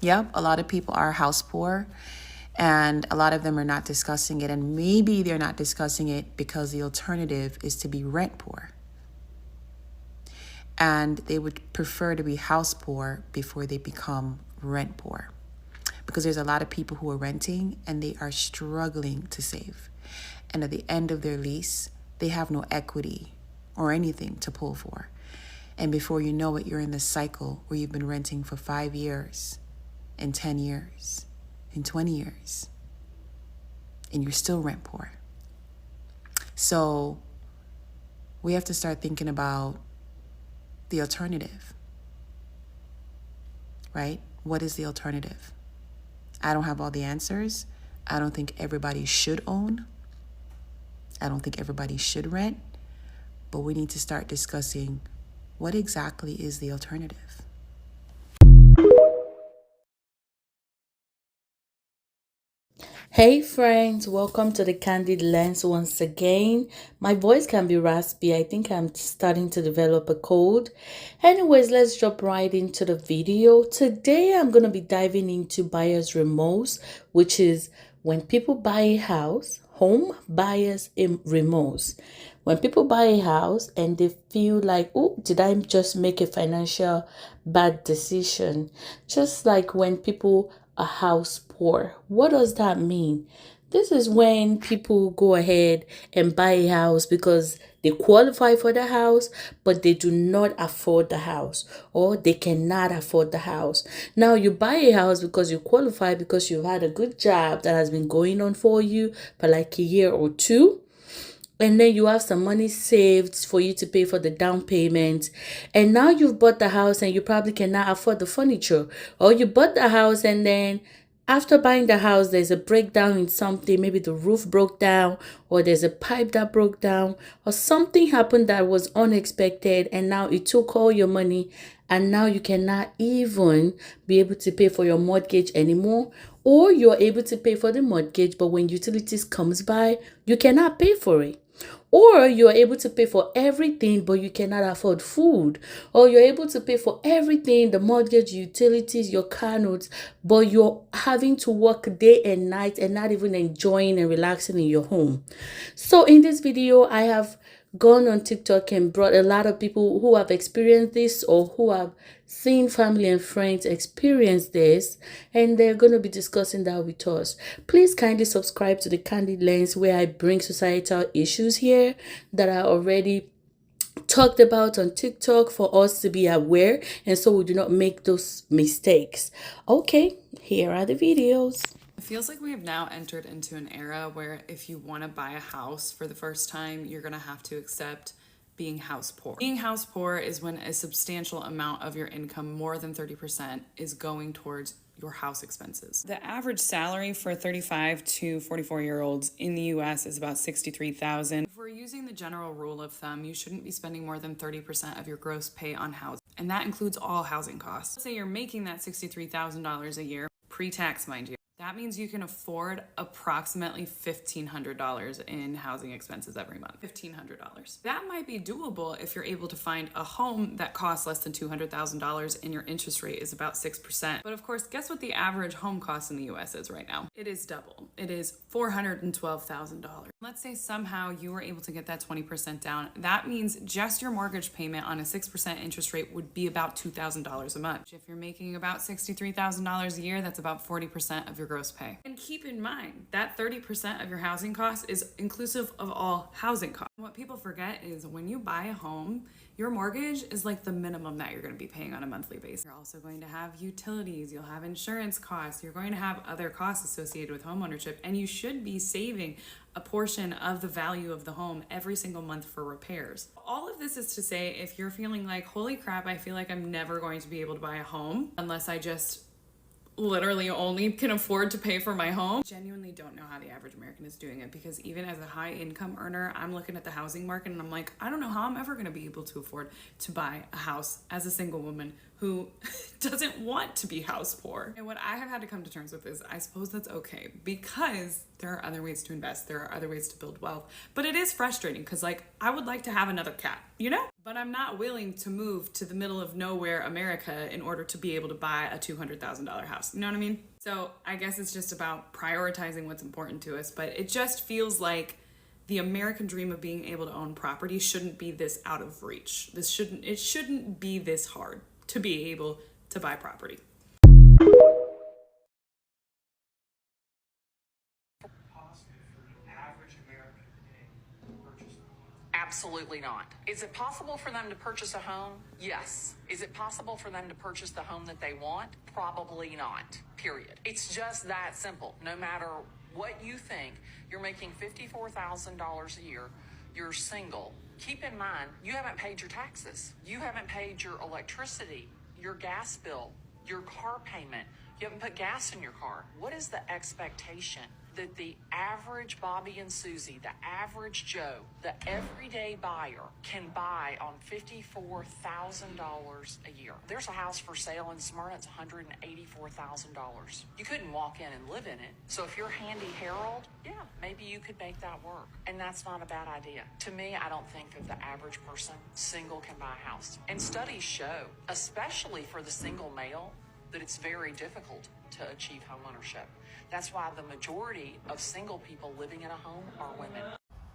Yep, a lot of people are house poor, and a lot of them are not discussing it. And maybe they're not discussing it because the alternative is to be rent poor. And they would prefer to be house poor before they become rent poor. Because there's a lot of people who are renting and they are struggling to save. And at the end of their lease, they have no equity or anything to pull for. And before you know it, you're in this cycle where you've been renting for 5 years, and 10 years, and 20 years, and you're still rent poor. So we have to start thinking about the alternative, right? What is the alternative? I don't have all the answers. I don't think everybody should own. I don't think everybody should rent. But we need to start discussing what exactly is the alternative. Hey friends, welcome to the Candid Lens once again. My voice can be raspy. I think I'm starting to develop a cold. Anyways, let's jump right into the video. Today I'm going to be diving into buyer's remorse, which is when people buy a house, home buyer's remorse. When people buy a house and they feel like, oh, did I just make a financial bad decision? Just like when people are house poor. What does that mean? This is when people go ahead and buy a house because they qualify for the house, but they do not afford the house or they cannot afford the house. Now, you buy a house because you qualify because you've had a good job that has been going on for you for like a year or two, and then you have some money saved for you to pay for the down payment, and now you've bought the house and you probably cannot afford the furniture, or you bought the house and then after buying the house there's a breakdown in something, maybe the roof broke down or there's a pipe that broke down or something happened that was unexpected, and now it took all your money and now you cannot even be able to pay for your mortgage anymore, or you're able to pay for the mortgage but when utilities comes by you cannot pay for it, or you're able to pay for everything but you cannot afford food, or you're able to pay for everything, the mortgage, utilities, your car notes, but you're having to work day and night and not even enjoying and relaxing in your home. So in this video I have gone on TikTok and brought a lot of people who have experienced this or who have seen family and friends experience this, and they're going to be discussing that with us. Please kindly subscribe to the Candid Lens, where I bring societal issues here that are already talked about on TikTok for us to be aware and so we do not make those mistakes. Okay, here are the videos. It feels like we have now entered into an era where if you want to buy a house for the first time, you're going to have to accept being house poor. Being house poor is when a substantial amount of your income, more than 30%, is going towards your house expenses. The average salary for 35 to 44-year-olds in the US is about $63,000. If we're using the general rule of thumb, you shouldn't be spending more than 30% of your gross pay on housing, and that includes all housing costs. Let's say you're making that $63,000 a year, pre-tax, mind you. That means you can afford approximately $1,500 in housing expenses every month. $1,500. That might be doable if you're able to find a home that costs less than $200,000 and your interest rate is about 6%. But of course, guess what the average home cost in the US is right now? It is double. It is $412,000. Let's say somehow you were able to get that 20% down. That means just your mortgage payment on a 6% interest rate would be about $2,000 a month. If you're making about $63,000 a year, that's about 40% of your gross pay. And keep in mind that 30% of your housing costs is inclusive of all housing costs. What people forget is when you buy a home, your mortgage is like the minimum that you're going to be paying on a monthly basis. You're also going to have utilities, you'll have insurance costs, you're going to have other costs associated with homeownership, and you should be saving a portion of the value of the home every single month for repairs. All of this is to say, if you're feeling like, holy crap, I feel like I'm never going to be able to buy a home unless I just literally only can afford to pay for my home. I genuinely don't know how the average American is doing it, because even as a high income earner, I'm looking at the housing market and I'm like, I don't know how I'm ever going to be able to afford to buy a house as a single woman who doesn't want to be house poor. And what I have had to come to terms with is I suppose that's okay, because there are other ways to invest, there are other ways to build wealth. But it is frustrating because, like, I would like to have another cat, you know? but I'm not willing to move to the middle of nowhere America in order to be able to buy a $200,000 house. You know what I mean? So I guess it's just about prioritizing what's important to us, but it just feels like the American dream of being able to own property shouldn't be this out of reach. It shouldn't be this hard to be able to buy property. Absolutely not. Is it possible for them to purchase a home? Yes. Is it possible for them to purchase the home that they want? Probably not. Period. It's just that simple. No matter what you think, you're making $54,000 a year, you're single. Keep in mind, you haven't paid your taxes. You haven't paid your electricity, your gas bill, your car payment. You haven't put gas in your car. What is the expectation that the average Bobby and Susie, the average Joe, the everyday buyer can buy on $54,000 a year? There's a house for sale in Smyrna. It's $184,000. You couldn't walk in and live in it. So if you're Handy Harold, yeah, maybe you could make that work. And that's not a bad idea. To me, I don't think that the average person, single, can buy a house. And studies show, especially for the single male, that it's very difficult to achieve homeownership. That's why the majority of single people living in a home are women.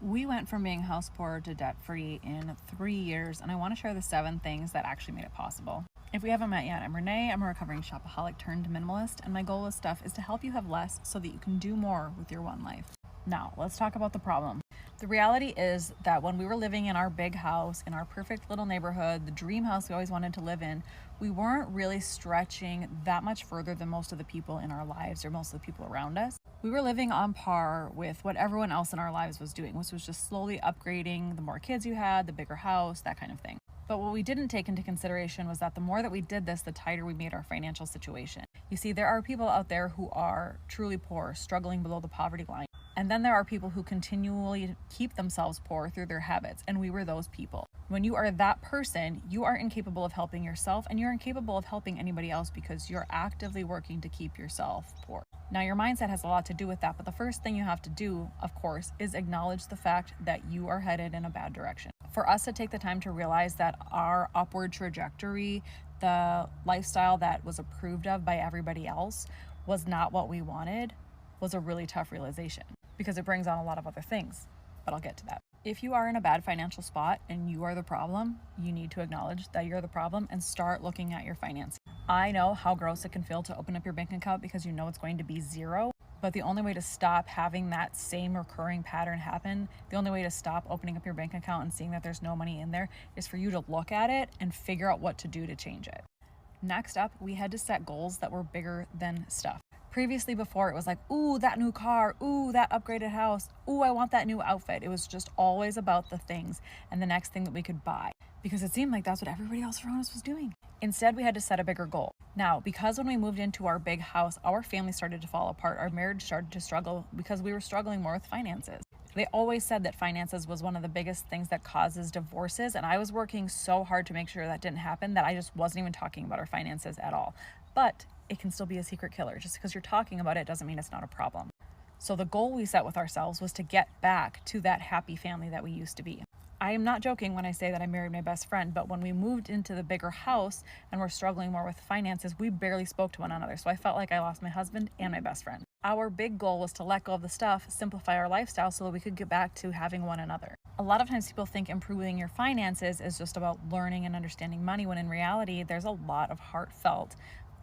We went from being house poor to debt free in 3 years, and I want to share the 7 things that actually made it possible. If we haven't met yet, I'm Renee. I'm a recovering shopaholic turned minimalist, and my goal with stuff is to help you have less so that you can do more with your one life. Now, let's talk about the problem. The reality is that when we were living in our big house, in our perfect little neighborhood, the dream house we always wanted to live in, we weren't really stretching that much further than most of the people in our lives or most of the people around us. We were living on par with what everyone else in our lives was doing, which was just slowly upgrading. The more kids you had, the bigger house, that kind of thing. But what we didn't take into consideration was that the more that we did this, the tighter we made our financial situation. You see, there are people out there who are truly poor, struggling below the poverty line. And then there are people who continually keep themselves poor through their habits, and we were those people. When you are that person, you are incapable of helping yourself, and you're incapable of helping anybody else because you're actively working to keep yourself poor. Now, your mindset has a lot to do with that, but the first thing you have to do, of course, is acknowledge the fact that you are headed in a bad direction. For us to take the time to realize that our upward trajectory, the lifestyle that was approved of by everybody else, was not what we wanted, was a really tough realization because it brings on a lot of other things, but I'll get to that. If you are in a bad financial spot and you are the problem, you need to acknowledge that you're the problem and start looking at your finances. I know how gross it can feel to open up your bank account because you know it's going to be zero, but the only way to stop having that same recurring pattern happen, the only way to stop opening up your bank account and seeing that there's no money in there is for you to look at it and figure out what to do to change it. Next up, we had to set goals that were bigger than stuff. Previously, before, it was like, ooh, that new car, ooh, that upgraded house, ooh, I want that new outfit. It was just always about the things and the next thing that we could buy because it seemed like that's what everybody else around us was doing. Instead, we had to set a bigger goal. Now, because when we moved into our big house, our family started to fall apart. Our marriage started to struggle because we were struggling more with finances. They always said that finances was one of the biggest things that causes divorces, and I was working so hard to make sure that didn't happen that I just wasn't even talking about our finances at all. But it can still be a secret killer. Just because you're talking about it doesn't mean it's not a problem. So the goal we set with ourselves was to get back to that happy family that we used to be. I am not joking when I say that I married my best friend, but when we moved into the bigger house and were struggling more with finances, we barely spoke to one another. So I felt like I lost my husband and my best friend. Our big goal was to let go of the stuff, simplify our lifestyle so that we could get back to having one another. A lot of times people think improving your finances is just about learning and understanding money, when in reality, there's a lot of heartfelt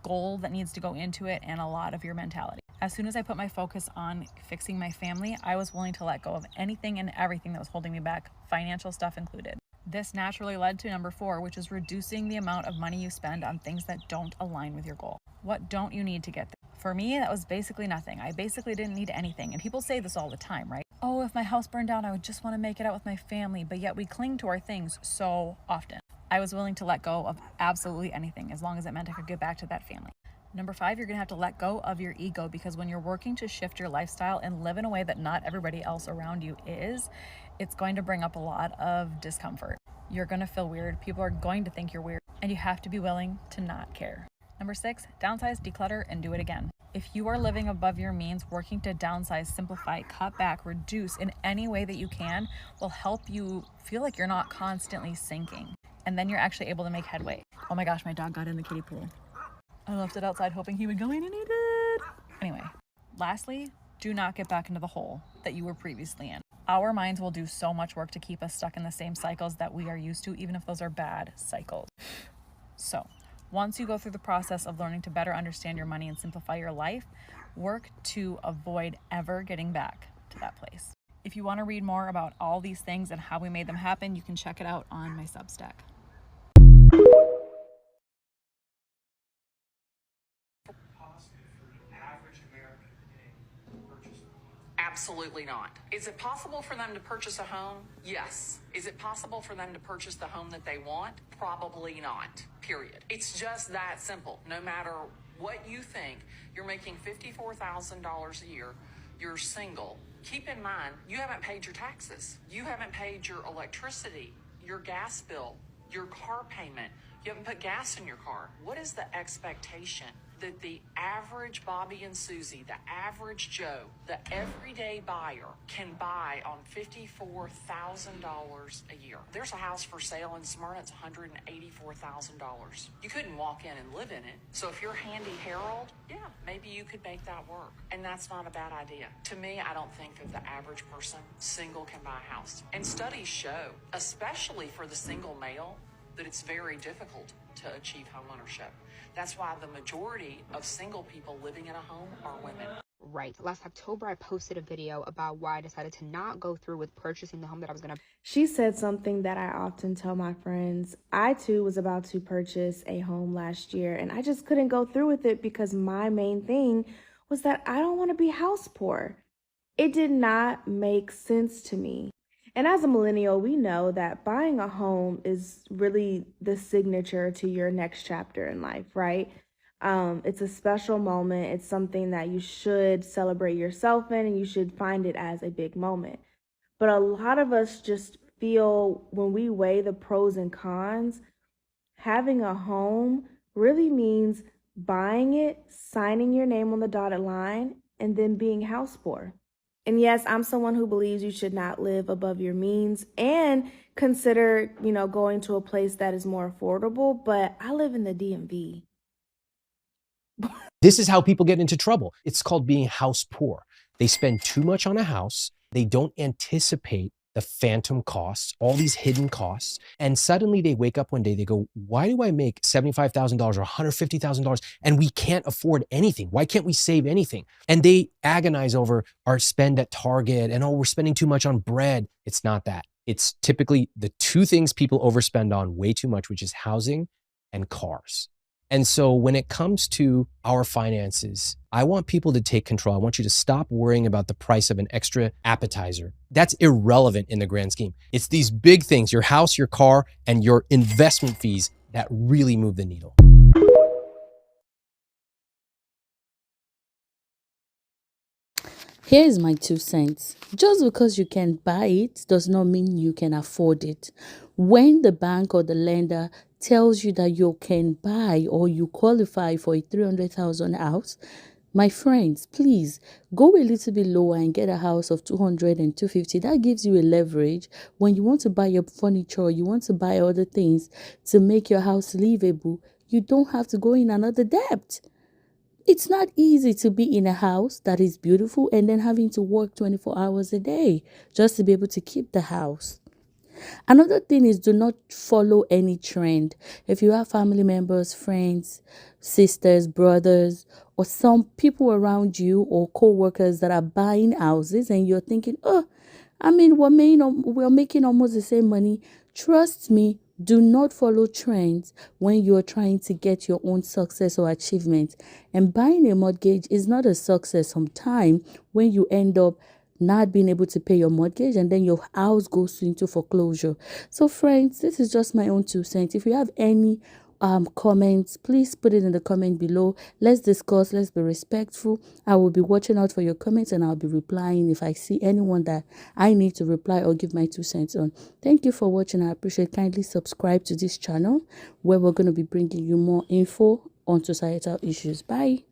goal that needs to go into it and a lot of your mentality. As soon as I put my focus on fixing my family, I was willing to let go of anything and everything that was holding me back, financial stuff included. This naturally led to number 4, which is reducing the amount of money you spend on things that don't align with your goal. What don't you need to get there? For me, that was basically nothing. I basically didn't need anything. And people say this all the time, right? Oh, if my house burned down, I would just want to make it out with my family. But yet we cling to our things so often. I was willing to let go of absolutely anything as long as it meant I could get back to that family. Number 5, you're going to have to let go of your ego, because when you're working to shift your lifestyle and live in a way that not everybody else around you is, it's going to bring up a lot of discomfort. You're going to feel weird. People are going to think you're weird, and you have to be willing to not care. Number 6, downsize, declutter, and do it again. If you are living above your means, working to downsize, simplify, cut back, reduce in any way that you can will help you feel like you're not constantly sinking. and then you're actually able to make headway. Oh my gosh, my dog got in the kiddie pool. I left it outside hoping he would go in, and he did. Anyway, lastly, do not get back into the hole that you were previously in. Our minds will do so much work to keep us stuck in the same cycles that we are used to, even if those are bad cycles. So, once you go through the process of learning to better understand your money and simplify your life, work to avoid ever getting back to that place. If you want to read more about all these things and how we made them happen, you can check it out on my Substack. Absolutely not. Is it possible for them to purchase a home? Yes. Is it possible for them to purchase the home that they want? Probably not. Period. It's just that simple. No matter what you think, you're making $54,000 a year, you're single. Keep in mind, you haven't paid your taxes. You haven't paid your electricity, your gas bill, your car payment. You haven't put gas in your car. What is the expectation that the average Bobby and Susie, the average Joe, the everyday buyer can buy on $54,000 a year? There's a house for sale in Smyrna. It's $184,000. You couldn't walk in and live in it. So if you're Handy Harold, yeah, maybe you could make that work. And that's not a bad idea. To me, I don't think that the average person, single, can buy a house. And studies show, especially for the single male, that it's very difficult to achieve homeownership. That's why the majority of single people living in a home are women. Right. Last October, I posted a video about why I decided to not go through with purchasing the home that I was going to. She said something that I often tell my friends. I too was about to purchase a home last year, and I just couldn't go through with it because my main thing was that I don't want to be house poor. It did not make sense to me. And as a millennial, we know that buying a home is really the signature to your next chapter in life, right? It's a special moment. It's something that you should celebrate yourself in, and you should find it as a big moment. But a lot of us just feel, when we weigh the pros and cons, having a home really means buying it, signing your name on the dotted line, and then being house poor. And yes, I'm someone who believes you should not live above your means and consider, going to a place that is more affordable, but I live in the DMV. This is how people get into trouble. It's called being house poor. They spend too much on a house. They don't anticipate the phantom costs, all these hidden costs. And suddenly they wake up one day, they go, why do I make $75,000 or $150,000 and we can't afford anything? Why can't we save anything? And they agonize over our spend at Target and, we're spending too much on bread. It's not that. It's typically the two things people overspend on way too much, which is housing and cars. And so when it comes to our finances, I want people to take control. I want you to stop worrying about the price of an extra appetizer. That's irrelevant in the grand scheme. It's these big things, your house, your car, and your investment fees that really move the needle. Here is my 2 cents. Just because you can buy it does not mean you can afford it. When the bank or the lender tells you that you can buy or you qualify for a 300,000 house, my friends, please go a little bit lower and get a house of 200 and 250. That gives you a leverage when you want to buy your furniture, you want to buy other things to make your house livable. You don't have to go in another debt. It's not easy to be in a house that is beautiful and then having to work 24 hours a day just to be able to keep the house. Another thing is, do not follow any trend. If you have family members, friends, sisters, brothers, or some people around you or co-workers that are buying houses and you're thinking, we're making almost the same money. Trust me, do not follow trends when you're trying to get your own success or achievement. And buying a mortgage is not a success sometimes when you end up not being able to pay your mortgage and then your house goes into foreclosure. So friends, this is just my own 2 cents. If you have any comments, please put it in the comment below. Let's discuss. Let's be respectful. I will be watching out for your comments and I'll be replying if I see anyone that I need to reply or give my 2 cents on. Thank you for watching. I appreciate. Kindly subscribe to this channel where we're going to be bringing you more info on societal issues. Bye.